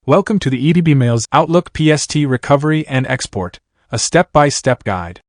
Welcome to the EdbMails Outlook PST Recovery and Export, a step-by-step guide.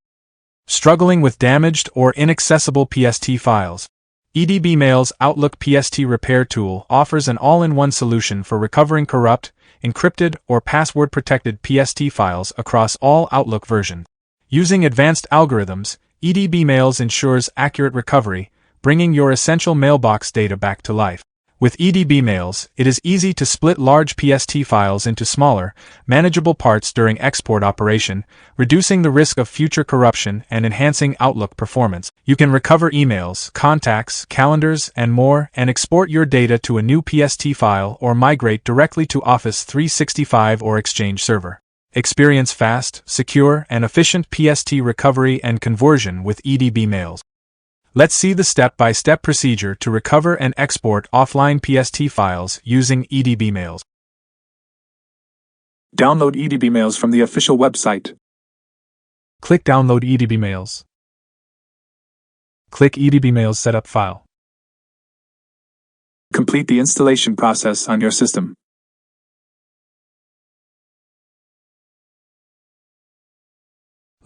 Struggling with damaged or inaccessible PST files? EdbMails Outlook PST Repair Tool offers an all-in-one solution for recovering corrupt, encrypted, or password-protected PST files across all Outlook versions. Using advanced algorithms, EdbMails ensures accurate recovery, bringing your essential mailbox data back to life. With EdbMails, it is easy to split large PST files into smaller, manageable parts during export operation, reducing the risk of future corruption and enhancing Outlook performance. You can recover emails, contacts, calendars, and more, and export your data to a new PST file or migrate directly to Office 365 or Exchange server. Experience fast, secure, and efficient PST recovery and conversion with EdbMails. Let's see the step-by-step procedure to recover and export offline PST files using EdbMails. Download EdbMails from the official website. Click Download EdbMails. Click EdbMails Setup File. Complete the installation process on your system.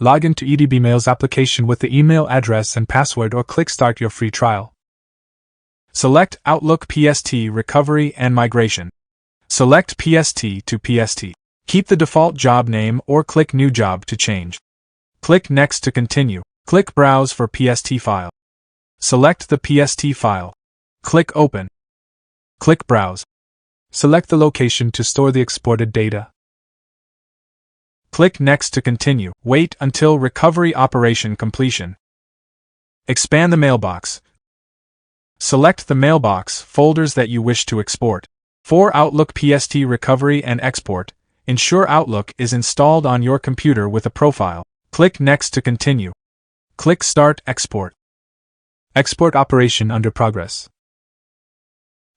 Log into EdbMails application with the email address and password or click Start your free trial. Select Outlook PST Recovery and Migration. Select PST to PST. Keep the default job name or click New Job to change. Click Next to continue. Click Browse for PST file. Select the PST file. Click Open. Click Browse. Select the location to store the exported data. Click Next to continue. Wait until recovery operation completion. Expand the mailbox. Select the mailbox folders that you wish to export. For Outlook PST Recovery and Export, ensure Outlook is installed on your computer with a profile. Click Next to continue. Click Start Export. Export operation under progress.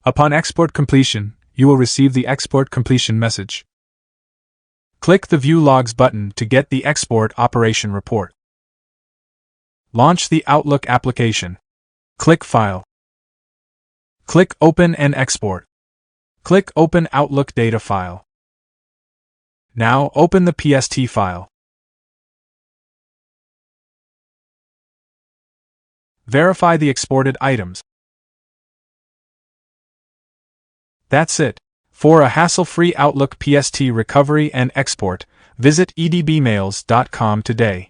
Upon export completion, you will receive the export completion message. Click the View Logs button to get the export operation report. Launch the Outlook application. Click File. Click Open and Export. Click Open Outlook Data File. Now open the PST file. Verify the exported items. That's it. For a hassle-free Outlook PST recovery and export, visit edbmails.com today.